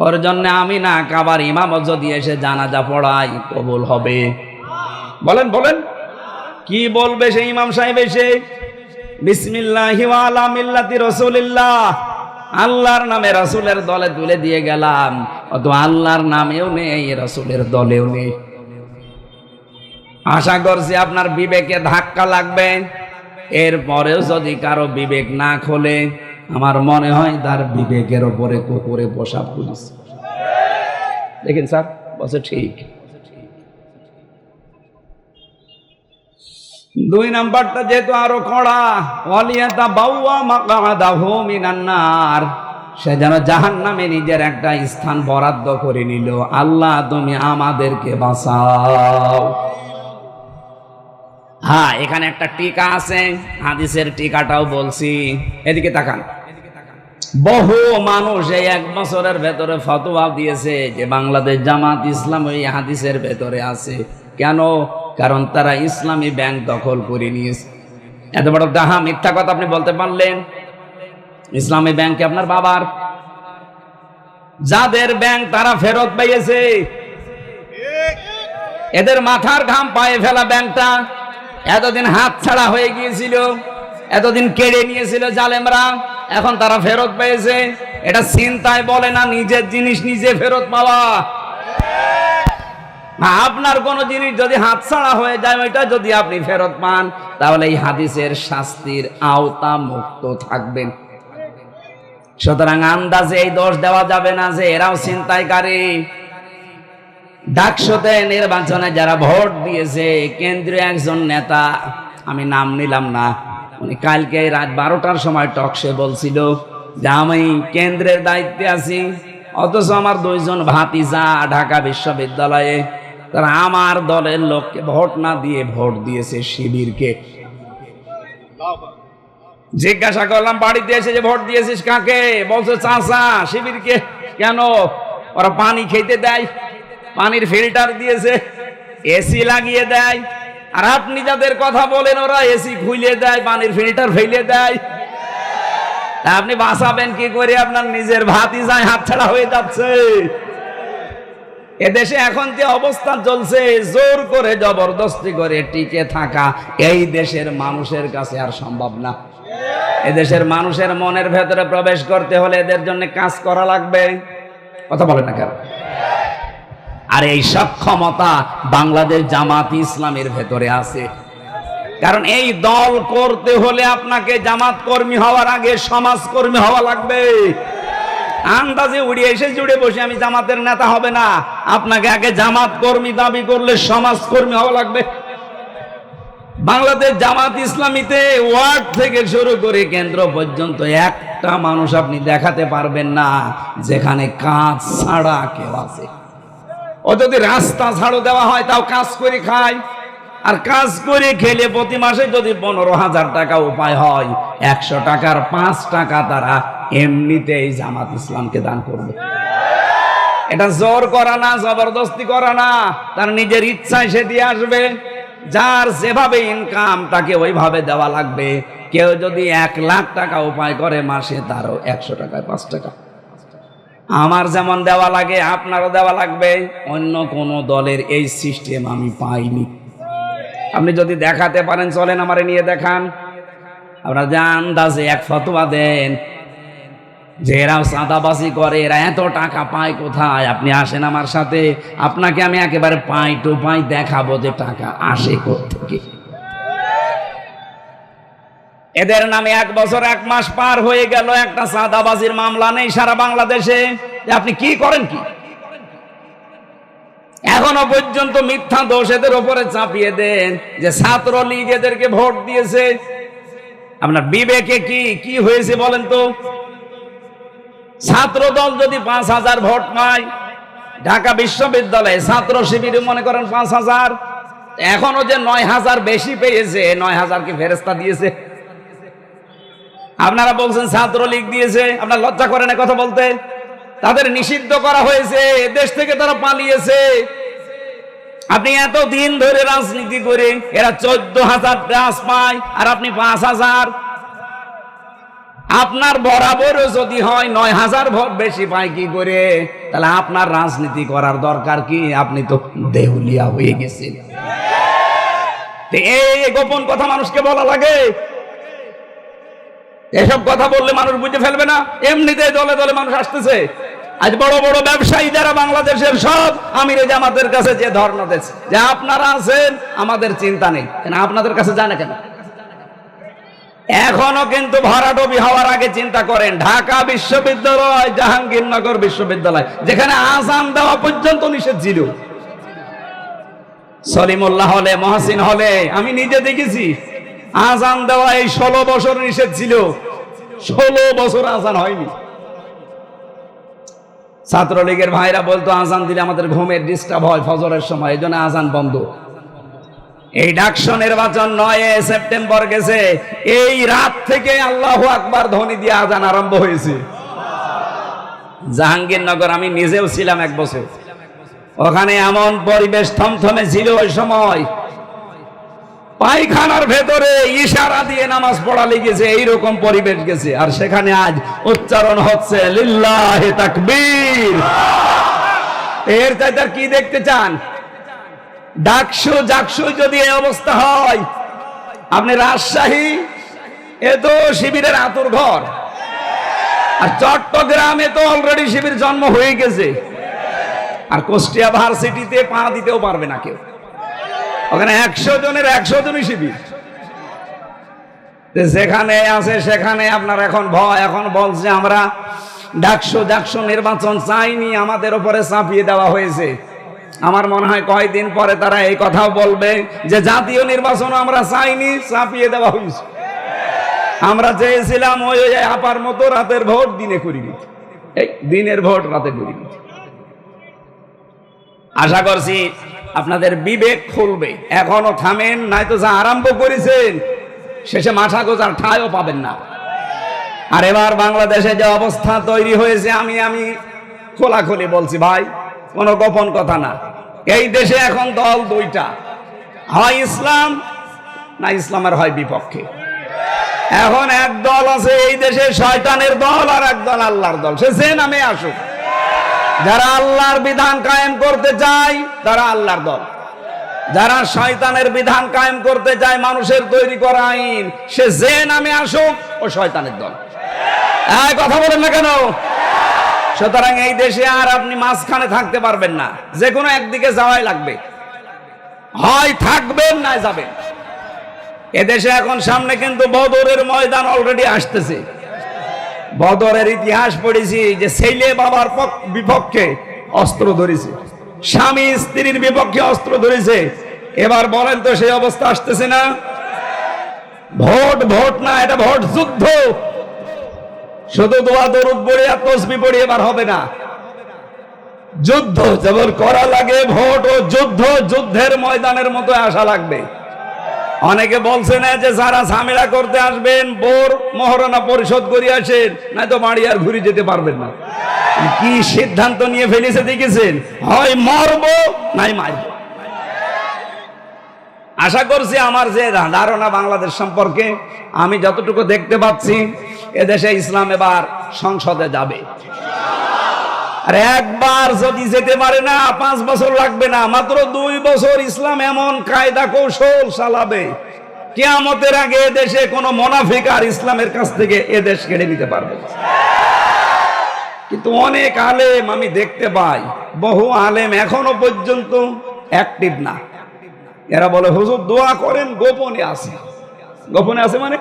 ওর জন্য আমি না কাবার ইমামত যদি এসে জানাজা পড়াই কবুল হবে? বলেন বলেন, কি বলবে সেই ইমাম সাহেব এসে? বিসমিল্লাহি ওয়া আলা মিল্লাতি রাসূলিল্লাহ, আল্লাহর নামে রাসূলের দলে তুলে দিয়ে গেলাম। অত আল্লাহর নামেও নেই, রাসূলের দলেও নেই। আশা করছি আপনার বিবেকে ধাক্কা লাগবে। এরপরেও যদি কারো বিবেক না খোলে, আমার মনে হয় তার বিবেকের ওপরে কুকুরে পেশাব করেছে। দেখেন স্যার বলছে ঠিক। 2 নাম্বারটা যেহেতু আরো কড়া, ওয়ালিয়াতা বাওয়া মাকআদাহু মিনান নার, সে যেন জাহান্নামে নিজের একটা স্থান বরাদ্দ করে নিল। আল্লাহ তুমি আমাদেরকে বাঁচাও। হ্যাঁ, এখানে একটা টিকা আছে, হাদিসের টিকাটাও বলছি, এদিকে তাকান। বহু মানুষ এই 1 বছরের ভেতরে ফতোয়া দিয়েছে যে বাংলাদেশ জামাত ইসলাম ওই হাদিসের ভেতরে আছে। কেন? কারণ তারা ইসলামী ব্যাংক দখল করে নিয়েছে। এত বড় ডাহা মিথ্যা কথা আপনি বলতে পারলেন? ইসলামী ব্যাংকে আপনার বাবার, যাদের ব্যাংক তারা ফেরত পেয়েছে, এদের মাথার ঘাম পায়ে ফেলা ব্যাংকটা এতদিন হাত ছাড়া হয়ে গিয়েছিল, এতদিন কেড়ে নিয়েছিল জালেমরা, এখন তারা ফেরত পেয়েছে। এটা চিন্তায় বলে না নিজের জিনিস নিজে ফেরত পাওয়া। আপনার কোন জিনিস যদি হাত ছাড়া হয়ে যায়, ওইটা যদি আপনি ফেরত পান, তাহলে এই হাদিসের শাস্তির আওতা মুক্ত থাকবেন। সুতরাং আন্দাজে এই দোষ দেওয়া যাবে না যে এরাও ছিনতাইকারী। ডাকসুতে নির্বাচনে যারা ভোট দিয়েছে, কেন্দ্রীয় একজন নেতা, আমি নাম নিলাম না, উনি কালকে রাত 12টার সময় টকশে বলছিল যে আমি কেন্দ্রের দায়িত্বে আছি, অথচ আমার 2 জন ভাতিজা ঢাকা বিশ্ববিদ্যালয়ে, তারা আমার দলের লোককে ভোট না দিয়ে ভোট দিয়েছে শিবিরকে। জিজ্ঞাসা করলাম বাড়িতে এসে যে ভোট দিয়েছিস কাকে? বলছে চাচা শিবিরকে। কেন? ওরা পানি খেতে দেয়, পানির ফিল্টার দিয়েছে, এসি লাগিয়ে দেয়। আর আপনি যাদের কথা বলেন ওরা এসি খুলে দেয়, পানির ফিল্টার ফেলে দেয়। আপনি বাঁচাবেন কি করে? আপনার নিজের ভাতিজা হাতছাড়া হয়ে যাচ্ছে। এদেশে এখন যে অবস্থা চলছে, জোর করে জবরদস্তি করে টিকে থাকা এই দেশের মানুষের কাছে আর সম্ভব না। এদেশের মানুষের মনের ভেতরে প্রবেশ করতে হলে এদের জন্য কাজ করা লাগবে। কথা বলে না কেন? আর এই সক্ষমতা বাংলাদেশ জামাত ইসলামের ভেতরে আছে। কারণ এই দল করতে হলে আপনাকে জামাত কর্মী হওয়ার আগে সমাজ কর্মী হওয়া লাগবে। আন্দাজে উড়িয়ে এসে জুড়ে বসে আমি জামাতের নেতা হবে না, আপনাকে আগে জামাত কর্মী দাবি করলে সমাজ কর্মী হওয়া লাগবে। বাংলাদেশ জামাত ইসলামীতে ওয়ার্ড থেকে শুরু করে কেন্দ্র পর্যন্ত একটা মানুষ আপনি দেখাতে পারবেন না যেখানে কাজ ছাড়া কেউ আছে। ও যদি রাস্তা ছাড়ো দেওয়া হয় তাও কাজ করে খায়, আর কাজ করে খেলে প্রতি মাসে যদি 15,000 টাকা উপায় হয়, 100 টাকার 5 টাকা তারা এমনিতেই জামাত ইসলামকে দান করবে। এটা জোর করা না, জবরদস্তি করা না, তার নিজের ইচ্ছায় সে দিয়ে আসবে। যার যেভাবে ইনকাম তাকে ওইভাবে দেওয়া লাগবে। কেউ যদি 1 লাখ টাকা উপায় করে মাসে, তারও 100 টাকায় 5 টাকা। আমার যেমন দেওয়া লাগে আপনারও দেওয়া লাগবে। অন্য কোন দলের এই সিস্টেম আমি পাইনি। আপনি যদি দেখাতে পারেন চলেন আমারে নিয়ে দেখান। আপনারা যে আন্দাজে এক ফতোয়া দেন যে এরা চাঁদাবাজি করে, এরা এত টাকা পায় কোথায়, আপনি আসেন আমার সাথে, আপনাকে আমি একেবারে পাই টু পাই দেখাবো যে টাকা আসে কোত্থেকে। এদের নামে 1 বছর 1 মাস পার হয়ে গেল, একটা চাঁদাবাজির মামলা নেই সারা বাংলাদেশে। আপনি কি করেন কি? এখনো পর্যন্ত মিথ্যা দোষ এদের উপরে চাপিয়ে দেন যে ছাত্রলীগ এদেরকে ভোট দিয়েছে। আপনার বিবেকে কি হয়েছে বলেন তো? ছাত্র দল যদি 5,000 ভোট পায়, ঢাকা বিশ্ববিদ্যালয়ে ছাত্র শিবিরে মনে করেন 5,000, এখনো যে 9,000 বেশি পেয়েছে, 9,000 কি ফেরেশতা দিয়েছে? আপনারা বলছেন ছাত্রলীগ দিয়েছে, আপনার লজ্জা করে না কথা বলতে? তাদের নিষিদ্ধ করা হয়েছে, দেশ থেকে তারা পালিয়েছে। আপনি এত দিন ধরে রাজনীতি করে এরা 14,000 প্লাস পায়, আর আপনি 5,000। আপনার বরাবর যদি হয় 9,000 ভোট বেশি পায় কি করে? তাহলে আপনার রাজনীতি করার দরকার কি? আপনি তো দেউলিয়া হয়ে গেছেন। এই গোপন কথা মানুষকে বলা লাগে? এসব কথা বললে মানুষ বুঝে ফেলবে না? এমনিতেই দলে দলে মানুষ আসতেছে। আজ বড় বড় ব্যবসায়ী যারা বাংলাদেশের সব আমিরে জামাতের কাছে যে ধর্ণা দিচ্ছে যে আপনারা আছেন, আমাদের চিন্তা নেই, কেন আপনাদের কাছে জানে কেন? এখনো কিন্তু ভরাডুবি হওয়ার আগে চিন্তা করেন। ঢাকা বিশ্ববিদ্যালয়, জাহাঙ্গীরনগর বিশ্ববিদ্যালয়, যেখানে আযান দেওয়া পর্যন্ত নিষেধ ছিল, সলিমুল্লাহ হলে, মহসিন হলে আমি নিজে দেখেছি আযান দেওয়া এই 16 বছর নিষেধ ছিল। 16 বছর আযান হয়নি। ছাত্রলীগের ভাইরা বলতো আযান দিলে আমাদের ঘুমের ডিস্টার্ব হয় ফজরের সময়, এই জন্য আযান বন্ধ। এই ডাকসু নির্বাচন 9 সেপ্টেম্বর গেছে, এই রাত থেকে আল্লাহু আকবার ধ্বনি দিয়ে আযান আরম্ভ হয়েছে। জাহাঙ্গীরনগর আমি নিজেও ছিলাম 1 বছর, ওখানে এমন পরিবেশ থমথমে ছিল ওই সময়, পায়খানার ভেতরে ইশারা দিয়ে নামাজ পড়া লেগেছে, এইরকম পরিবেশ গেছে। আর সেখানে আজ উচ্চারণ হচ্ছে লিল্লাহি তাকবীর। এর চাইতে আর কি দেখতে চান? ডাকসু জাকসু যদি এই অবস্থা হয়, আপনি রাজশাহী এ তো শিবিরের আতুর ঘর, আর চট্টগ্রামে তো অলরেডি শিবির জন্ম হয়ে গেছে, আর কুষ্টিয়া ভার্সিটিতে পা দিতেও পারবে না কেউ। ওখানে 100 জনের 100 জনই শিবির। যেখানে আছে সেখানে আপনার এখন ভয়। এখন বলছে আমরা ডাকসু নির্বাচন চাইনি, আমাদের উপরে চাপিয়ে দেওয়া হয়েছে। আমার মনে হয় কয়েকদিন পরে তারা এই কথাও বলবে যে জাতীয় নির্বাচন আমরা চাইনি, চাপিয়ে দেওয়া হয়েছে। আমরা চেয়েছিলাম ওই আপার মতো রাতের ভোট দিনে করিনি, এই দিনের ভোট রাতে করিনি। আশা করছি আপনাদের বিবেক খুলবে। এখনো থামেন, নাই তো যা আরম্ভ করেছেন শেষে মাথা গোজার ঠাঁইও পাবেন না। আর এবার বাংলাদেশে যে অবস্থা তৈরি হয়েছে, আমি খোলাখুলি বলছি ভাই, কোনো গোপন কথা না। এই দেশে এখন দল 2টা, হয় ইসলাম না ইসলামের হয় বিপক্ষে। এখন এক দল আছে এই দেশে শয়তানের দল, আর এক দল আল্লাহর দল। সে যে নামে আসুক, যারা আল্লাহর বিধান কায়েম করতে চায় তারা আল্লাহর দল, যারা শয়তানের বিধান কায়েম করতে চায়, মানুষের তৈরি করা আইন, সে যে নামে আসুক ও শয়তানের দল। এই কথা বলেন না কেন? সুতরাং এই দেশে আর আপনি মাঝখানে থাকতে পারবেন না, যে কোনো একদিকে যাওয়াই লাগবে, হয় থাকবেন না যাবেন। এদেশে এখন সামনে কিন্তু বদরের ময়দান অলরেডি আসতেছে। বদরের ইতিহাস পড়েছি যে ছেলে বাবার বিপক্ষে অস্ত্র ধরেছে, স্বামী স্ত্রীর বিপক্ষে অস্ত্র ধরেছে, এবার বলেন তো সেই অবস্থা আসতেছে না? ভোট ভোট না, এটা ভোট যুদ্ধ। শুধু দোয়া দরুদ পড়ে আর তসবিহ পড়ে এবার হবে না, যুদ্ধ যেমন করা লাগে ভোট ও যুদ্ধ, যুদ্ধের ময়দানের মতো আসা লাগবে। অনেকে বলছে না যে যারা ঝামেলা করতে আসবেন বোর মহারণা পরিশোধ করে আসেন, না তো বাড়ি আর ঘুরে যেতে পারবেন না। কি সিদ্ধান্ত নিয়ে ফেলেছে দেখেছেন? হয় মরবো নাই মারবো। আশা করছি আমার যে ধারণা বাংলাদেশ সম্পর্কে, আমি যতটুকু দেখতে পাচ্ছি এদেশে ইসলাম এবার সংসদে যাবে। আর একবার যদি যেতে পারে না, 5 বছর লাগবে না, মাত্র 2 বছর ইসলাম এমন কায়দা কৌশল চালাবে, কিয়ামতের আগে এদেশে কোনো মুনাফিক আর ইসলামের কাছ থেকে এদেশ কেড়ে নিতে পারবে। কিন্তু অনেক আলেম আমি দেখতে পাই, বহু আলেম এখনো পর্যন্ত অ্যাক্টিভ না। এরা বলে হুজুর দোয়া করেন, গোপনে আছে। গোপনে আছে মানে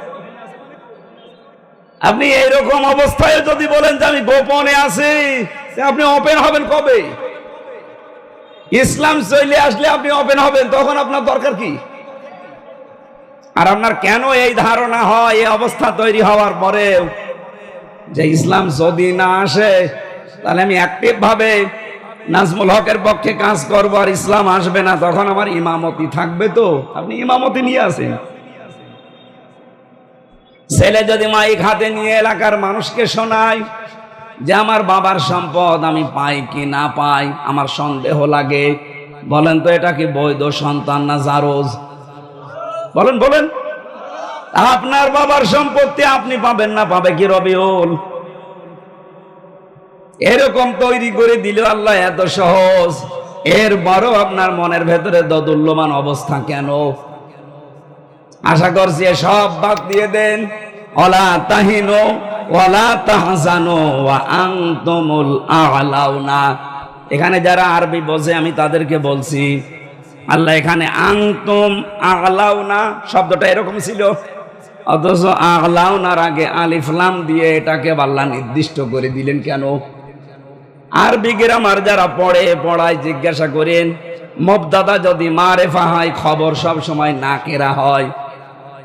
আপনি এইরকম অবস্থায় যদি বলেন যে আমি গোপনে আছি, আপনি ওপেন হবেন কবে? ইসলাম চলে আসলে আপনি ওপেন হবেন, তখন আপনার দরকার কি? আর আপনার কেন এই ধারণা হয় এই অবস্থা তৈরি হওয়ার পরে যে ইসলাম যদি না আসে তাহলে আমি অ্যাক্টিভ ভাবে নাজমুল হকের পক্ষে কাজ করবো আর ইসলাম আসবে না, তখন আমার ইমামতি থাকবে? তো আপনি ইমামতি নিয়ে আসেন। ছেলে যদি মাইক হাতে নিয়ে এলাকার মানুষকে শোনায় যে আমার বাবার সম্পদ আমি পাই কি না পাই আমার সন্দেহ লাগে, বলেন তো এটা কি বৈধ সন্তান না জারজ? বলেন বলেন, আপনার বাবার সম্পত্তি আপনি পাবেন না, পাবে কি রবিউল? এরকম তৈরি করে দিল আল্লাহ, এত সহজ। এর বড় আপনার মনের ভেতরে দোদুল্যমান অবস্থা কেন? আশা করছি সব বাদ দিয়ে দেন। ওয়ালা তাহিনু ওয়ালা তাহজানু ওয়া আনতুমুল আ'লাউনা। এখানে যারা আরবি বোঝে আমি তাদেরকে বলছি, আল্লাহ এখানে আনতুম আ'লাউনা শব্দটা এরকম ছিল, অথচ আ'লাউনার আগে আলিফ লাম দিয়ে এটাকে আল্লাহ নির্দিষ্ট করে দিলেন কেন? আরবি গ্রামার যারা পড়ায় জিজ্ঞাসা করেন, মুবতাদা যদি মারেফা হয় খবর সব সময় নাকেরা হয়,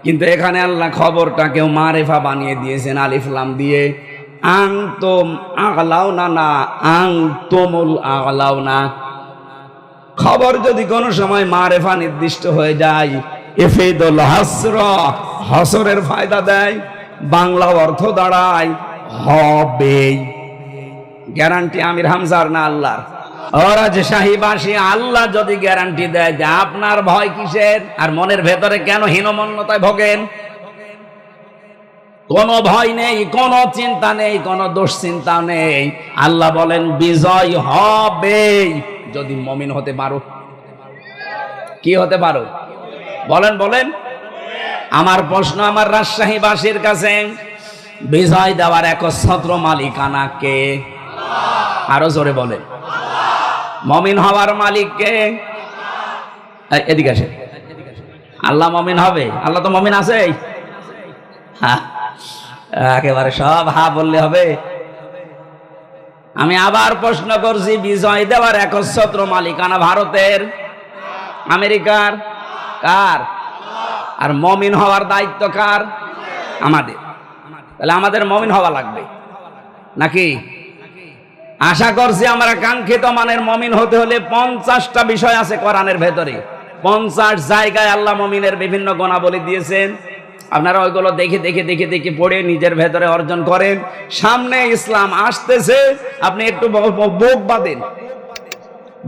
কিন্তু এখানে আল্লাহ খবরটাকেও মারেফা বানিয়ে দিয়েছেন আলিফ লাম দিয়ে। আনতুম আ'লাউনা না আনতুমুল আ'লাউনা। খবর যদি কোনো সময় মারেফা নির্দিষ্ট হয়ে যায়, ইফিদুল হাসর, হসরের ফায়দা দেয়, বাংলা অর্থ দাঁড়ায় হবে। গ্যারান্টি আমির হামজার না আল্লাহর? ওরা যে শাহীবাসী, আল্লাহ যদি গ্যারান্টি দেয় যে আপনার ভয় কিসের আর মনের ভেতরে কেন হীনমন্যতায় ভোগেন? কোনো ভয় নেই, কোনো চিন্তা নেই, কোনো দুশ্চিন্তা নেই। আল্লাহ বলেন বিজয় হবে যদি মুমিন হতে পারো। কি হতে পারো? বলেন বলেন। আমার প্রশ্ন আমার রাজশাহীবাসীর কাছে, বিজয় দেওয়ার একচ্ছত্র মালিকানা কে? আরো জোরে বলেন। মুমিন হওয়ার মালিক কে? এদিকে আসে। আল্লাহ মুমিন হবে? আল্লাহ তো মুমিন আছে। একেবারে সব হা বললে হবে? আমি আবার প্রশ্ন করছি, বিজয় দেওয়ার একচ্ছত্র মালিকানা ভারতের, আমেরিকার, কার? আর মুমিন হওয়ার দায়িত্ব কার? আমাদের। তাহলে আমাদের মুমিন হওয়া লাগবে নাকি? আশা করছি আমরা কাঙ্ক্ষিত মানের মুমিন হতে হলে 50টা বিষয় আছে কোরআনের ভেতরে। 50 জায়গায় আল্লাহ মুমিনের বিভিন্ন গুণাবলী দিয়েছেন। আপনারা ওইগুলো দেখে দেখে দেখে দেখে পড়ে নিজের ভেতরে অর্জন করেন। সামনে ইসলাম আসতেছে, আপনি একটু বুক বাঁধেন,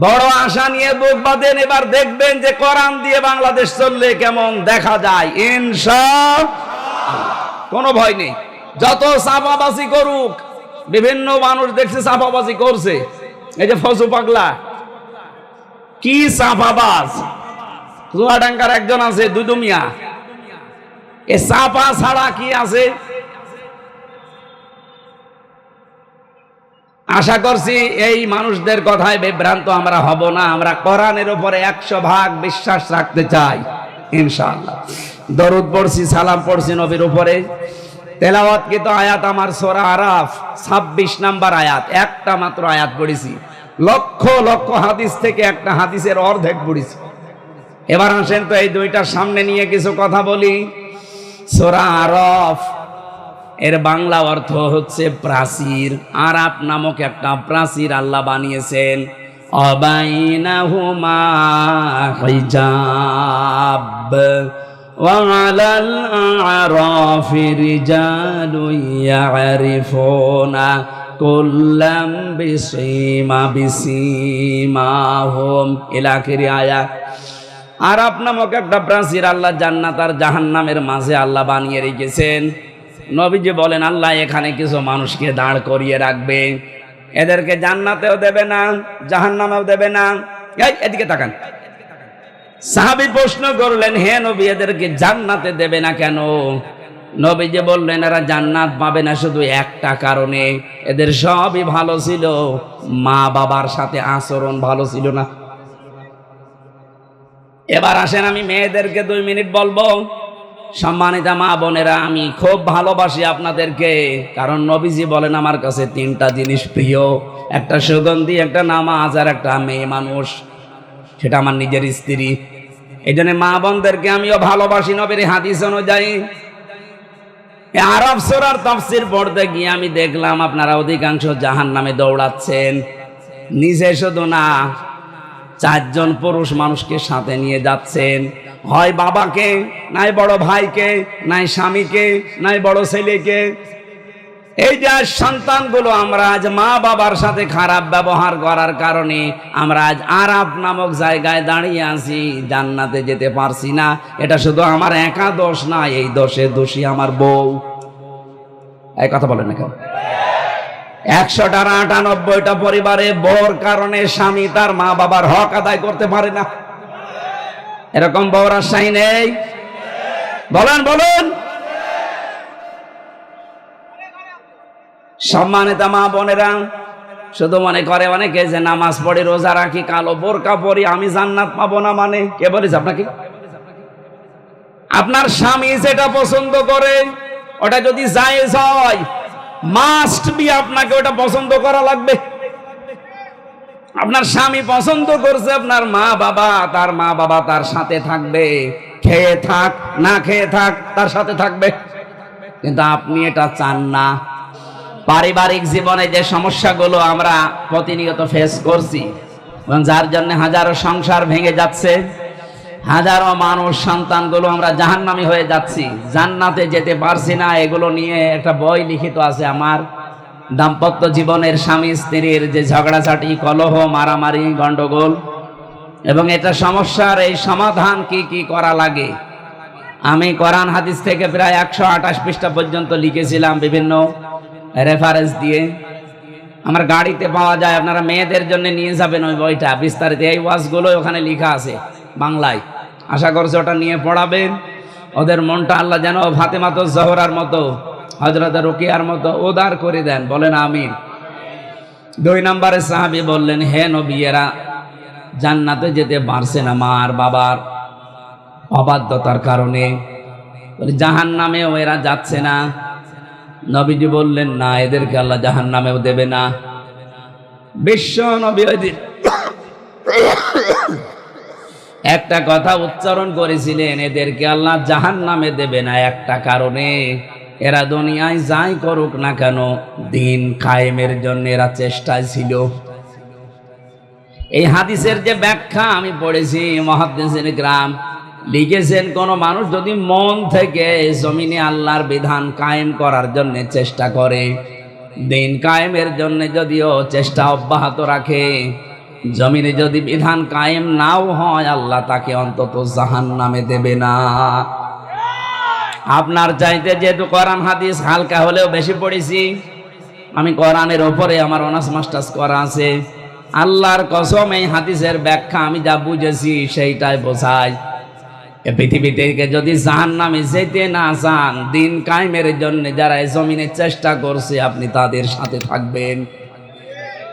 বড় আশা নিয়ে বুক বাঁধেন। এবার দেখবেন যে কোরআন দিয়ে বাংলাদেশ চললে কেমন দেখা যায় ইনশাআল্লাহ। কোনো ভয় নেই। যত চাপাবাজি করুক, বিভিন্ন মানুষ দেখছে চাপাবাজি করছে, এই যে ফজু পাগলা কি চাপাবাজ। চুয়াডাঙ্গার একজন আছে দুদু মিয়া, এ চাপা ছাড়া কি আছে? আশা করছি এই মানুষদের কথায় বিভ্রান্ত আমরা হব না। আমরা কোরআনের উপরে 100% বিশ্বাস রাখতে চাই ইনশাআল্লাহ। দরুদ পড়ছি, সালাম পড়ছি নবীর উপরে। তেলাওয়াতকৃত আয়াত আমার সূরা আরাফ 26 নাম্বার আয়াত, একটা মাত্র আয়াত পড়েছি। লক্ষ লক্ষ হাদিস থেকে একটা হাদিসের অর্ধেক পড়েছি। এবার আসেন তো এই দুইটার সামনে নিয়ে কিছু কথা বলি। সূরা আরাফ এর বাংলা অর্থ হচ্ছে প্রাচীর। আরাফ নামক একটা প্রাচীর আল্লাহ বানিয়েছেন। অবাইনাহুমা হিজাব ওয়া আলাল আরাফি রিজালুন ইয়ারিফুনা কুল্লাম বিসীমাহুম ইলা আখিরি আয়াত। আরাফ নামক একটা প্রাচীর আল্লাহ জান্নাত আর জাহান্নামের মাঝে আল্লাহ বানিয়ে রেখেছেন। নবীজি বলেন আল্লাহ এখানে কিছু মানুষকে দাঁড় করিয়ে রাখবে, এদেরকে জান্নাতেও দেবে না জাহান্নামেও দেবে না। এদিকে তাকান। সাহাবী প্রশ্ন করলেন, হে নবী এদেরকে জান্নাতে দেবে না কেন? নবীজি বললেন এরা জান্নাত পাবে না শুধু একটা কারণে, এদের সবই ভালো ছিল, মা বাবার সাথে আচরণ ভালো ছিল না। এবার আসেন আমি মেয়েদেরকে 2 মিনিট বলবো। সম্মানিতা মা বোনেরা, আমি খুব ভালোবাসি আপনাদেরকে, কারণ নবীজি বলেন আমার কাছে 3টা জিনিস প্রিয়, একটা সুগন্ধি, একটা নামাজ, আর একটা মেয়ে মানুষ, সেটা আমার নিজের স্ত্রী। এই জন্য মা বোনদেরকে আমিও ভালোবাসি নবীর হাদিস অনুযায়ী। আরাফ সূরার তাফসীর পড়তে গিয়ে আমি দেখলাম আপনারা অধিকাংশ জাহান্নামে দৌড়াচ্ছেন। নিজে শুধু না, 4 জন পুরুষ মানুষকে সাথে নিয়ে যাচ্ছেন, হয় বাবাকে, নাই বড় ভাইকে, নাই স্বামীকে, নাই বড় ছেলেকে। এই যে সন্তানগুলো আমরা আজ মা বাবার সাথে খারাপ ব্যবহার করার কারণে আমরা আজ আরাফ নামক জায়গায় দাঁড়িয়ে আছি, জান্নাতে যেতে পারছি না। এটা শুধু আমার একা দোষ না, এই দোষে দোষী আমার বউ। এই কথা বলেন না কেন? 100টার 98টা পরিবারে বউর কারণে স্বামী তার মা বাবার হক আদায় করতে পারে না। এরকম বউ রাজশাহী নেই? বলেন বলেন। সম্মানিত মা বোনেরা, শুধু মনে করে অনেকে যে নামাজ পড়ি, রোজা রাখি, কালো বোরকা পরি, আমি জান্নাত পাবো না। মানে কে বলেছে আপনাকে? আপনার স্বামী যেটা পছন্দ করে ওটা যদি জায়েজ হয়, মাস্ট বি আপনাকে ওটা পছন্দ করা লাগবে। আপনার স্বামী পছন্দ করছে আপনার মা বাবা, তার মা বাবা তার সাথে থাকবে, খেয়ে থাক না খেয়ে থাক তার সাথে থাকবে। কিন্তু আপনি এটা চান না। পারিবারিক জীবনে যে সমস্যাগুলো আমরা প্রতিনিয়ত ফেস করছি, যার জন্য হাজারো সংসার ভেঙে যাচ্ছে, হাজারো মানুষ সন্তানগুলো আমরা জাহান্নামী হয়ে যাচ্ছি, জান্নাতে যেতে পারছি না, এগুলো নিয়ে একটা বই লিখিত আছে আমার। দাম্পত্য জীবনের স্বামী স্ত্রীর যে ঝগড়াঝাটি, কলহ, মারামারি, গন্ডগোল, এবং এটা সমস্যার এই সমাধান কি কি করা লাগে, আমি কোরআন হাদিস থেকে প্রায় 128 পৃষ্ঠা পর্যন্ত লিখেছিলাম বিভিন্ন রেফারেন্স দিয়ে। আমার গাড়িতে পাওয়া যায়, আপনারা মেয়েদের জন্য নিয়ে যাবেন ওই বইটা, বিস্তারিত এই ওয়াজগুলো ওখানে লেখা আছে বাংলায়। আশা করছি ওটা নিয়ে পড়াবেন। ওদের মনটা আল্লাহ যেন ফাতেমাতুজ জোহরার মতো, হযরত রুকিয়ার মতো উদার করে দেন। বলেন আমিন। 2 নম্বরে সাহাবী বললেন, হে নবী এরা জান্নাতে যেতে পারছে না মার বাবার অবাধ্যতার কারণে, জাহান্নামেও এরা যাচ্ছে না। নবীজি বললেন, না, এদেরকে আল্লাহ জাহান্নামেও দেবে না। বিশ্ব নবী ওই দিন একটা কথা উচ্চারণ করেছিলেন, এদেরকে আল্লাহ জাহান্নামে দেবে না একটা কারণে, এরা দুনিয়ায় যাই করুক না কেন দিন কায়েমের জন্য এরা চেষ্টায় ছিল। এই হাদিসের যে ব্যাখ্যা আমি পড়েছি, মুহাদ্দিসিন কিরাম লিখেছেন, কোন মানুষ যদি মন থেকে জমিনে আল্লাহর বিধান কায়েম করার জন্য চেষ্টা করে, দিন কায়েমের জন্য যদিও চেষ্টা অব্যাহত রাখে, জমিনে যদি বিধান কায়েম নাও হয়, আল্লাহ তাকে অন্তত জাহান্নামে দেবে না। আপনার চাইতে যেহেতু কোরআন হাদিস হালকা হলেও বেশি পড়েছি, আমি কোরআনের ওপরে আমার অনার্স মাস্টার্স করা আছে, আল্লাহর কসম এই হাদিসের ব্যাখ্যা আমি যা বুঝেছি সেইটাই বোঝায়। পৃথিবী থেকে যদি জাহান্নামে যেতে না চান, দিন কায়েমের জন্য যারা এই জমিনে চেষ্টা করছে, আপনি তাদের সাথে থাকবেন।